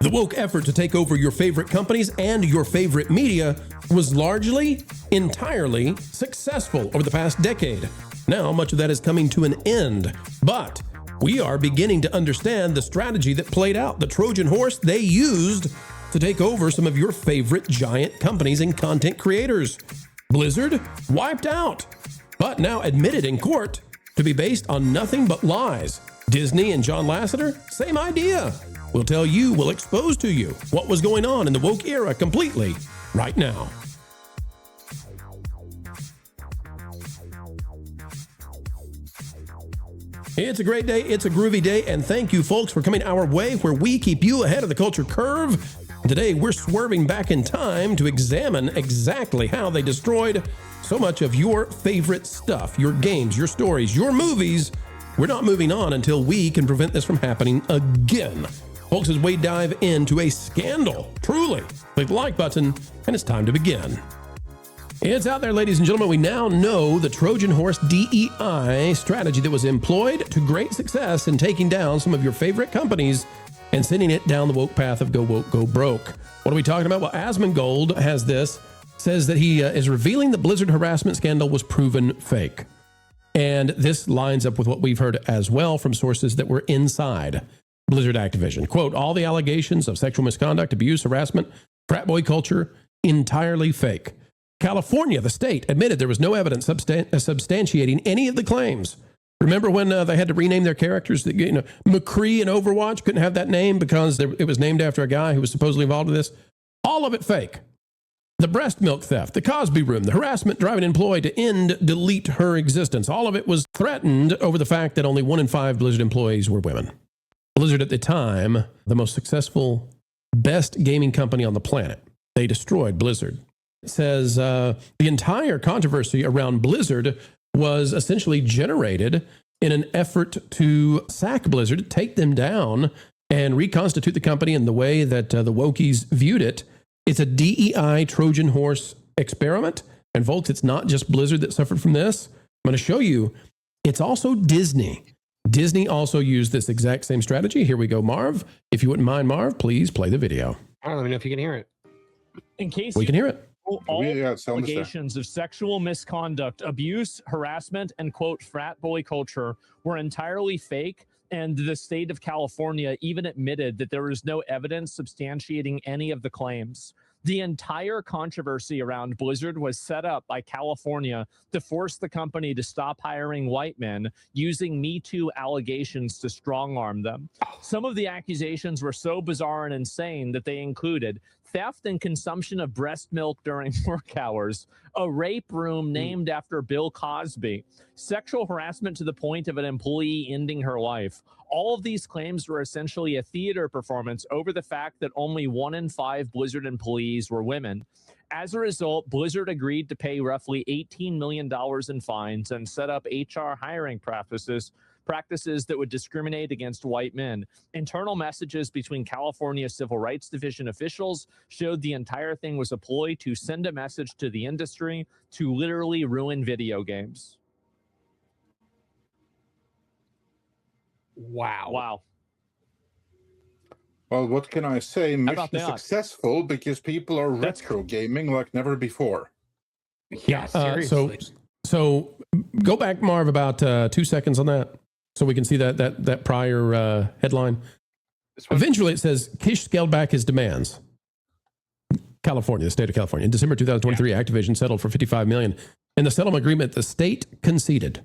The woke effort to take over your favorite companies and your favorite media was largely, entirely successful over the past decade. Now, much of that is coming to an end, but we are beginning to understand the strategy that played out, the Trojan horse they used to take over some of your favorite giant companies and content creators. Blizzard wiped out, but now admitted in court to be based on nothing but lies. Disney and John Lasseter, same idea. We'll tell you, we'll expose to you what was going on in the woke era completely right now. It's a great day, it's a groovy day, and thank you folks for coming our way where we keep you ahead of the culture curve. Today we're swerving back in time to examine exactly how they destroyed so much of your favorite stuff, your games, your stories, your movies. We're not moving on until we can prevent this from happening again. Folks, as we dive into a scandal, truly, click the like button, and it's time to begin. It's out there, ladies and gentlemen. We now know the Trojan horse DEI strategy that was employed to great success in taking down some of your favorite companies and sending it down the woke path of go woke, go broke. What are we talking about? Well, Asmongold has this, says that he is revealing the Blizzard harassment scandal was proven fake. And this lines up with what we've heard as well from sources that were inside Blizzard Activision. Quote, all the allegations of sexual misconduct, abuse, harassment, frat boy culture, entirely fake. California, the state, admitted there was no evidence substantiating any of the claims. Remember when they had to rename their characters? McCree in Overwatch couldn't have that name because it was named after a guy who was supposedly involved in this. All of it fake. The breast milk theft, the Cosby room, the harassment driving an employee to delete her existence. All of it was threatened over the fact that only 1 in 5 Blizzard employees were women. Blizzard at the time, the most successful, best gaming company on the planet. They destroyed Blizzard. It says the entire controversy around Blizzard was essentially generated in an effort to sack Blizzard, take them down, and reconstitute the company in the way that the wokies viewed it. It's a DEI Trojan horse experiment. And folks, it's not just Blizzard that suffered from this. I'm going to show you. It's also Disney. Disney also used this exact same strategy. Here we go, Marv. If you wouldn't mind, Marv, please play the video. I don't even know if you can hear it. In case we can hear it. All allegations of sexual misconduct, abuse, harassment, and quote, frat boy culture were entirely fake. And the state of California even admitted that there was no evidence substantiating any of the claims. The entire controversy around Blizzard was set up by California to force the company to stop hiring white men using Me Too allegations to strong-arm them. Some of the accusations were so bizarre and insane that they included theft and consumption of breast milk during work hours, a rape room named after Bill Cosby, sexual harassment to the point of an employee ending her life. All of these claims were essentially a theater performance over the fact that only 1 in 5 Blizzard employees were women. As a result, Blizzard agreed to pay roughly $18 million in fines and set up HR hiring practices that would discriminate against white men. Internal messages between California Civil Rights Division officials showed the entire thing was a ploy to send a message to the industry to literally ruin video games. Wow. Well, what can I say? Mission successful because people are retro gaming like never before. Yeah, seriously. So go back, Marv, about 2 seconds on that. So we can see that prior headline. Eventually, it says Kish scaled back his demands. California, the state of California. In December 2023, Activision settled for $55 million. In the settlement agreement, the state conceded.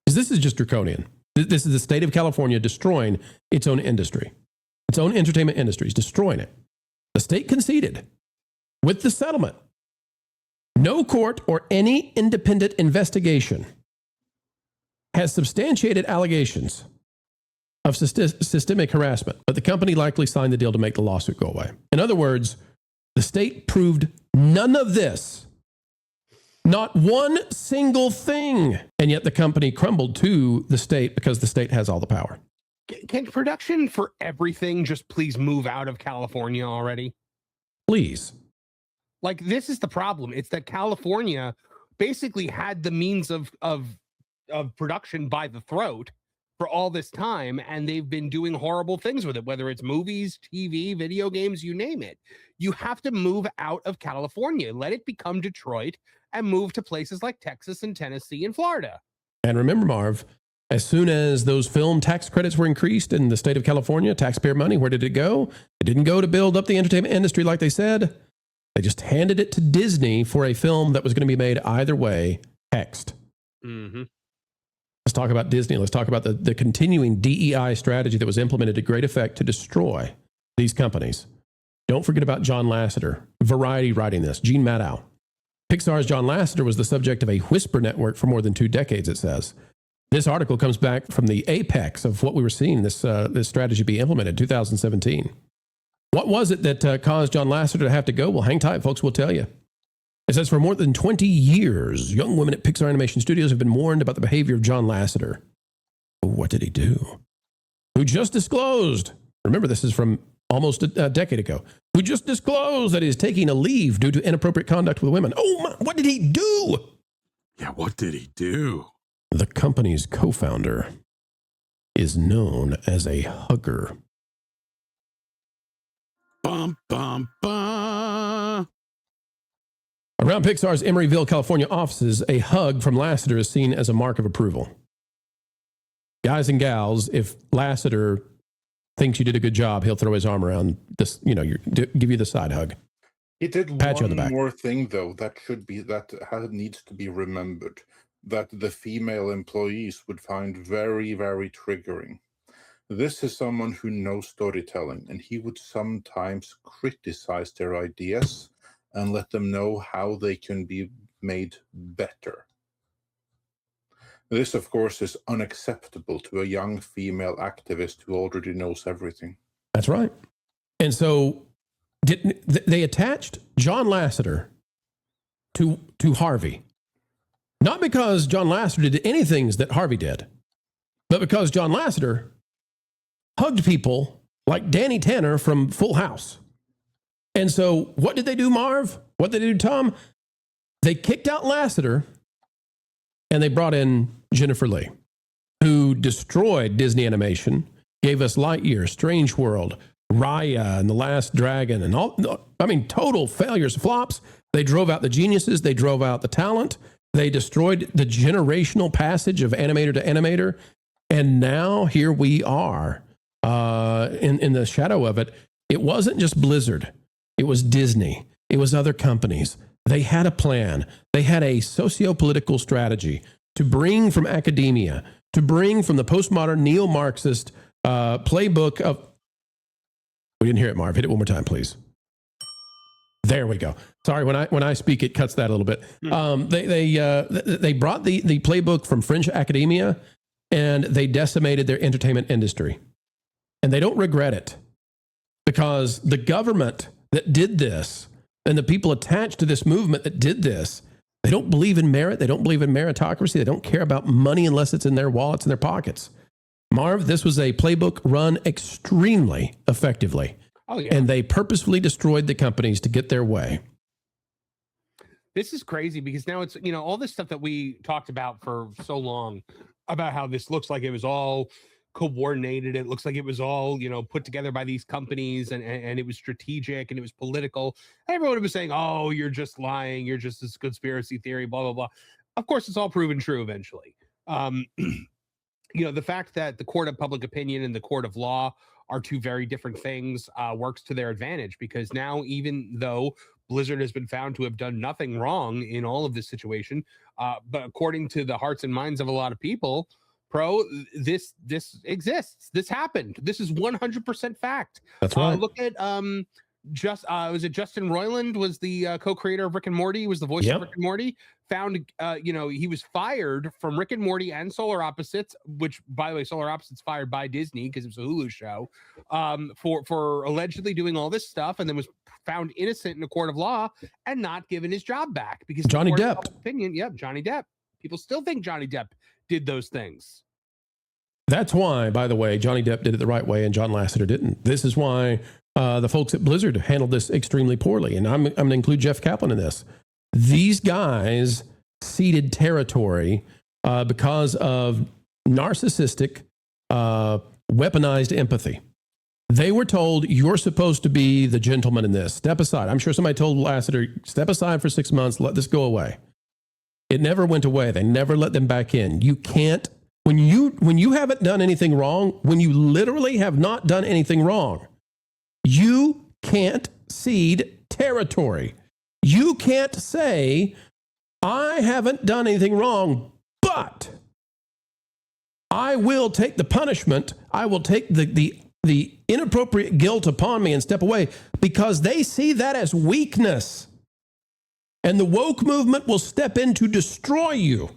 Because this is just draconian. This is the state of California destroying its own industry. Its own entertainment industry is destroying it. The state conceded with the settlement. No court or any independent investigation has substantiated allegations of systemic harassment, but the company likely signed the deal to make the lawsuit go away. In other words, the state proved none of this, not one single thing, and yet the company crumbled to the state because the state has all the power. Can production for everything just please move out of California already? Please. Like, this is the problem. It's that California basically had the means of production by the throat, for all this time, and they've been doing horrible things with it, whether it's movies, TV, video games, you name it. You have to move out of California, let it become Detroit, and move to places like Texas and Tennessee and Florida. And remember, Marv, as soon as those film tax credits were increased in the state of California, taxpayer money, where did it go? It didn't go to build up the entertainment industry like they said. They just handed it to Disney for a film that was going to be made either way, hexed. Mm-hmm. Let's talk about Disney. Let's talk about the continuing DEI strategy that was implemented to great effect to destroy these companies. Don't forget about John Lasseter. Variety writing this. Gene Maddow. Pixar's John Lasseter was the subject of a whisper network for more than 2 decades, it says. This article comes back from the apex of what we were seeing this strategy be implemented, 2017. What was it that caused John Lasseter to have to go? Well, hang tight, folks. We'll tell you. It says, for more than 20 years, young women at Pixar Animation Studios have been warned about the behavior of John Lasseter. What did he do? Who just disclosed, remember this is from almost a decade ago, who just disclosed that he is taking a leave due to inappropriate conduct with women. Oh, my, what did he do? Yeah, what did he do? The company's co-founder is known as a hugger. Bum, bum, bum. Around Pixar's Emeryville, California offices, a hug from Lasseter is seen as a mark of approval. Guys and gals, if Lasseter thinks you did a good job, he'll throw his arm around this, give you the side hug. He did Pat you on the back. one more thing, though, that needs to be remembered, that the female employees would find very, very triggering. This is someone who knows storytelling, and he would sometimes criticize their ideas and let them know how they can be made better. This, of course, is unacceptable to a young female activist who already knows everything. That's right. And so they attached John Lasseter to Harvey. Not because John Lasseter did anything that Harvey did, but because John Lasseter hugged people like Danny Tanner from Full House. And so what did they do, Marv? What did they do, Tom? They kicked out Lasseter and they brought in Jennifer Lee, who destroyed Disney Animation, gave us Lightyear, Strange World, Raya, and The Last Dragon, and all, total failures, flops. They drove out the geniuses. They drove out the talent. They destroyed the generational passage of animator to animator. And now here we are in the shadow of it. It wasn't just Blizzard. It was Disney. It was other companies. They had a plan. They had a socio-political strategy to bring from academia, to bring from the postmodern neo-Marxist playbook of... We didn't hear it, Marv. Hit it one more time, please. There we go. Sorry, when I speak, it cuts that a little bit. They brought the playbook from French academia, and they decimated their entertainment industry. And they don't regret it, because the government that did this and the people attached to this movement that did this, they don't believe in merit. They don't believe in meritocracy. They don't care about money unless it's in their wallets and their pockets. Marv, this was a playbook run extremely effectively. Oh, yeah. And they purposefully destroyed the companies to get their way. This is crazy, because now it's, all this stuff that we talked about for so long about how this looks like it was all coordinated. It looks like it was all, put together by these companies, and it was strategic and it was political. Everyone was saying, oh, you're just lying. You're just this conspiracy theory, blah, blah, blah. Of course, it's all proven true eventually. The fact that the court of public opinion and the court of law are two very different things works to their advantage, because now, even though Blizzard has been found to have done nothing wrong in all of this situation, but according to the hearts and minds of a lot of people, this exists. This happened. This is 100% fact. That's right. Look at was it Justin Roiland was the co-creator of Rick and Morty, was the voice of Rick and Morty, found he was fired from Rick and Morty and Solar Opposites, which, by the way, Solar Opposites fired by Disney because it was a Hulu show, for allegedly doing all this stuff, and then was found innocent in a court of law and not given his job back because Johnny Depp opinion. Yep, Johnny Depp. People still think Johnny Depp did those things. That's why, by the way, Johnny Depp did it the right way and John Lasseter didn't. This is why the folks at Blizzard handled this extremely poorly. And I'm going to include Jeff Kaplan in this. These guys ceded territory because of narcissistic, weaponized empathy. They were told, you're supposed to be the gentleman in this. Step aside. I'm sure somebody told Lassiter, step aside for 6 months, let this go away. It never went away. They never let them back in. You can't, when you haven't done anything wrong, when you literally have not done anything wrong, you can't cede territory. You can't say, I haven't done anything wrong, but I will take the punishment. I will take the inappropriate guilt upon me and step away, because they see that as weakness. And the woke movement will step in to destroy you.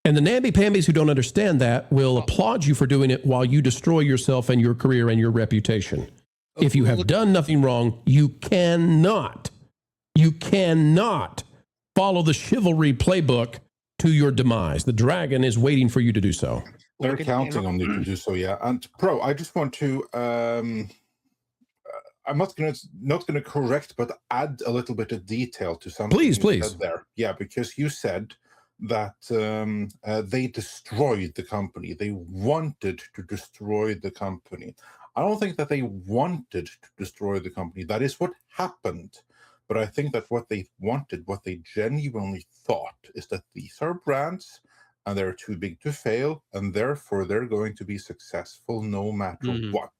And the namby-pambies who don't understand that will applaud you for doing it while you destroy yourself and your career and your reputation. If you have done nothing wrong, you cannot follow the chivalry playbook to your demise. The dragon is waiting for you to do so. They're counting on you to do so, yeah. And Pro, I just want to, I'm not going to correct, but add a little bit of detail to something. Please. Said there, yeah, because you said that they destroyed the company. They wanted to destroy the company. I don't think that they wanted to destroy the company. That is what happened. But I think that what they wanted, what they genuinely thought, is that these are brands and they're too big to fail, and therefore they're going to be successful no matter what.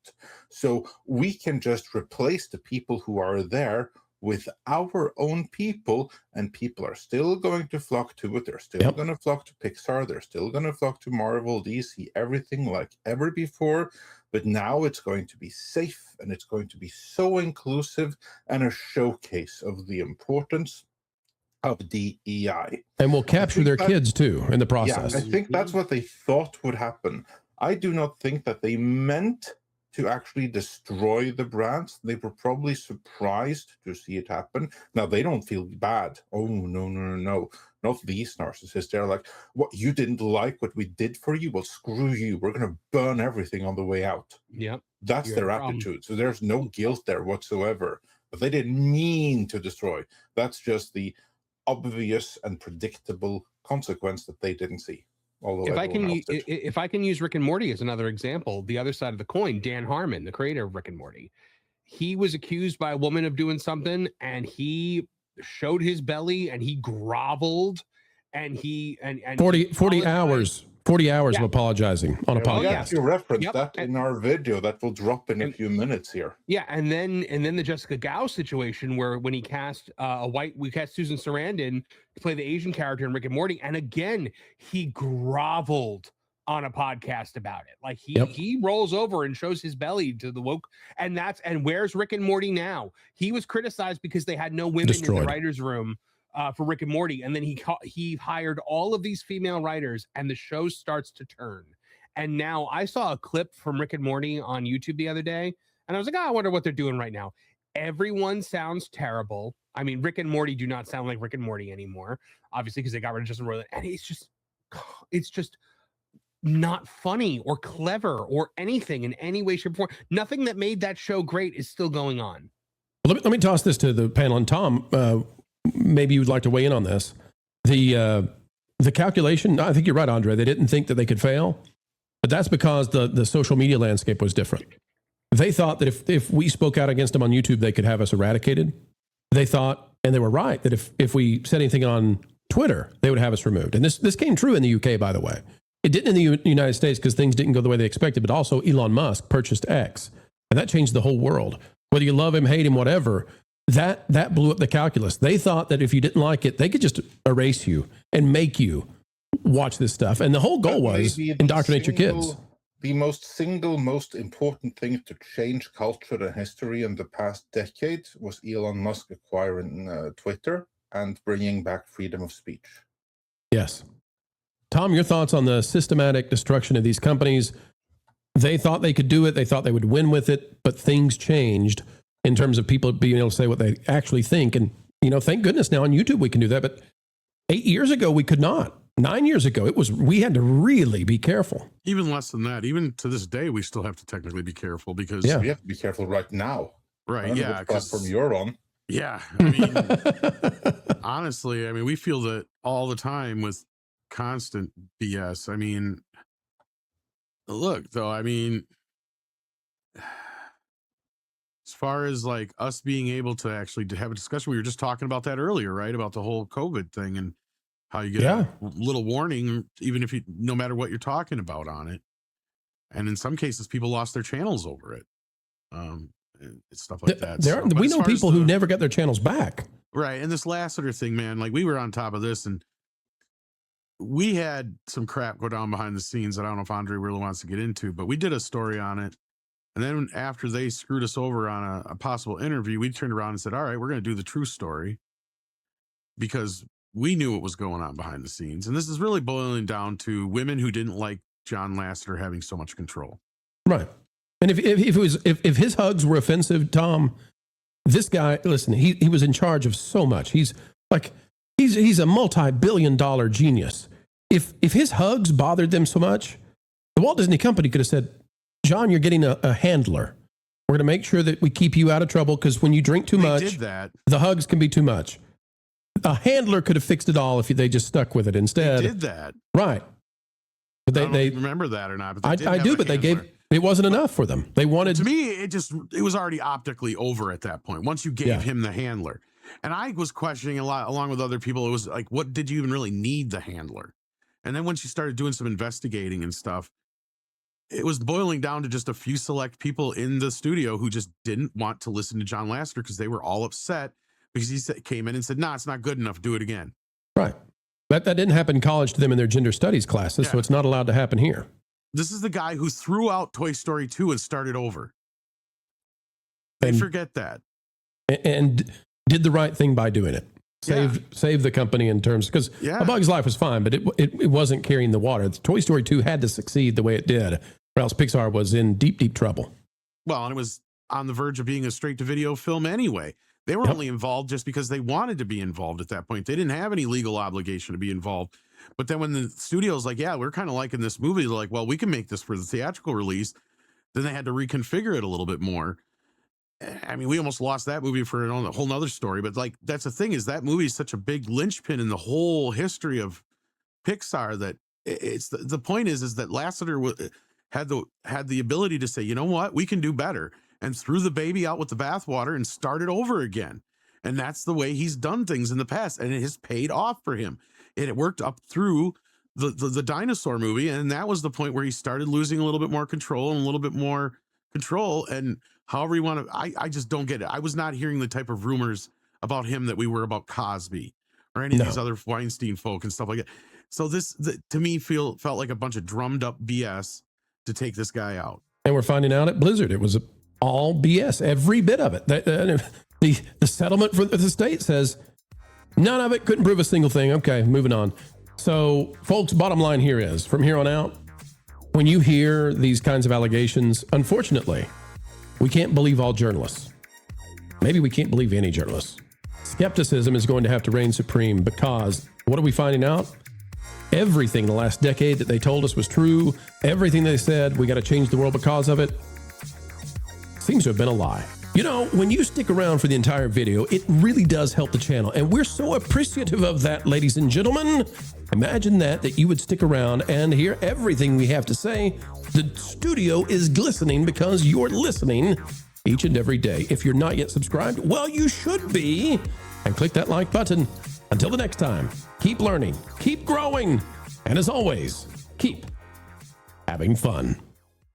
So we can just replace the people who are there with our own people, and people are still going to flock to it. They're still going to flock to Pixar. They're still going to flock to Marvel, DC, everything like ever before. But now it's going to be safe, and it's going to be so inclusive and a showcase of the importance of DEI. And we'll capture their kids too in the process. Yeah, I think that's what they thought would happen. I do not think that they meant to actually destroy the brands. They were probably surprised to see it happen. Now, they don't feel bad. Oh, no. Not these narcissists. They're like, what, you didn't like what we did for you? Well, screw you. We're going to burn everything on the way out. Yep. That's their attitude. So there's no guilt there whatsoever. But they didn't mean to destroy. That's just the obvious and predictable consequence that they didn't see. If I can use Rick and Morty as another example, the other side of the coin, Dan Harmon, the creator of Rick and Morty, he was accused by a woman of doing something, and he showed his belly and he groveled, and he 40 hours of apologizing on a podcast. You reference that in our video that will drop in a few minutes here. Yeah, and then the Jessica Gao situation, where when he cast we cast Susan Sarandon to play the Asian character in Rick and Morty, and again he groveled on a podcast about it. Like he rolls over and shows his belly to the woke, and where's Rick and Morty now? He was criticized because they had no women in the writers' room for Rick and Morty, and then he hired all of these female writers, and the show starts to turn. And now I saw a clip from Rick and Morty on YouTube the other day, and I was like, I wonder what they're doing right now. Everyone sounds terrible. I mean, Rick and Morty do not sound like Rick and Morty anymore, obviously, because they got rid of Justin Roiland, and it's just not funny or clever or anything in any way, shape, or form. Nothing that made that show great is still going on. Well, let me toss this to the panel, and Tom, maybe you would like to weigh in on this. The calculation, I think you're right, Andre. They didn't think that they could fail, but that's because the social media landscape was different. They thought that if we spoke out against them on YouTube, they could have us eradicated. They thought, and they were right, that if we said anything on Twitter, they would have us removed. And this came true in the UK, by the way. It didn't in the United States because things didn't go the way they expected, but also Elon Musk purchased X, and that changed the whole world. Whether you love him, hate him, whatever, that blew up the calculus. They thought that if you didn't like it, they could just erase you and make you watch this stuff. And the whole goal was indoctrinate your kids. The most important thing to change culture and history in the past decade was Elon Musk acquiring Twitter and bringing back freedom of speech. Yes. Tom, your thoughts on the systematic destruction of these companies? They thought they could do it. They thought they would win with it, but things changed in terms of people being able to say what they actually think. And, thank goodness now on YouTube we can do that. But 8 years ago, we could not. 9 years ago, we had to really be careful. Even less than that. Even to this day, we still have to technically be careful because we have to be careful right now. Right. Yeah. Platform you're on. Yeah. I mean, honestly, we feel that all the time with constant BS. I mean, look, though, I mean, as far as like us being able to actually have a discussion, we were just talking about that earlier, right? About the whole COVID thing and how you get a little warning, even if you, no matter what you're talking about on it. And in some cases, people lost their channels over it. And stuff like that. We know people who never got their channels back. Right. And this Lassiter thing, man, like we were on top of this, and we had some crap go down behind the scenes that I don't know if Andre really wants to get into, but we did a story on it. And then after they screwed us over on a possible interview, we turned around and said, all right, we're going to do the true story, because we knew what was going on behind the scenes. And this is really boiling down to women who didn't like John Lassiter having so much control. Right. And if his hugs were offensive, Tom, this guy, listen, he was in charge of so much. He's a multi-billion-dollar genius. If his hugs bothered them so much, the Walt Disney Company could have said, John, you're getting a handler. We're going to make sure that we keep you out of trouble, because when you drink too much, the hugs can be too much. A handler could have fixed it all if they just stuck with it instead. They did that. Right. But they remember that or not. But I do, but they gave... It wasn't enough for them. They wanted... To me, it was already optically over at that point, once you gave him the handler. And I was questioning a lot, along with other people. It was like, what did you even really need the handler? And then once you started doing some investigating and stuff, it was boiling down to just a few select people in the studio who just didn't want to listen to John Lassiter, because they were all upset because he came in and said, nah, it's not good enough. Do it again. Right. That didn't happen in college to them in their gender studies classes, so it's not allowed to happen here. This is the guy who threw out Toy Story 2 and started over. They forget that. And did the right thing by doing it. Saved the company in terms, because A Bug's Life was fine, but it wasn't carrying the water. Toy Story 2 had to succeed the way it did, or else Pixar was in deep, deep trouble. Well, and it was on the verge of being a straight-to-video film anyway. They were only involved just because they wanted to be involved at that point. They didn't have any legal obligation to be involved. But then when the studio's like, yeah, we're kind of liking this movie, they're like, well, we can make this for the theatrical release. Then they had to reconfigure it a little bit more. I mean, we almost lost that movie for a whole nother story. But like, that's the thing, is that movie is such a big linchpin in the whole history of Pixar that it's the point is that Lassiter had the ability to say, you know what, we can do better, and threw the baby out with the bathwater and started over again. And that's the way he's done things in the past, and it has paid off for him. It worked up through the dinosaur movie, and that was the point where he started losing a little bit more control. And however you want to, I just don't get it. I was not hearing the type of rumors about him that we were about Cosby or any of these other Weinstein folk and stuff like that. So this, to me, felt like a bunch of drummed up BS to take this guy out. And we're finding out at Blizzard, it was all BS, every bit of it. The settlement for the state says none of it, couldn't prove a single thing. Okay, moving on. So, folks, bottom line here is, from here on out, when you hear these kinds of allegations, unfortunately, we can't believe all journalists. Maybe we can't believe any journalists. Skepticism is going to have to reign supreme, because what are we finding out? Everything the last decade that they told us was true, everything they said, we got to change the world because of it, seems to have been a lie. You know, when you stick around for the entire video, it really does help the channel. And we're so appreciative of that, ladies and gentlemen. Imagine that you would stick around and hear everything we have to say. The studio is glistening because you're listening each and every day. If you're not yet subscribed, well, you should be. And click that like button. Until the next time, keep learning, keep growing, and as always, keep having fun.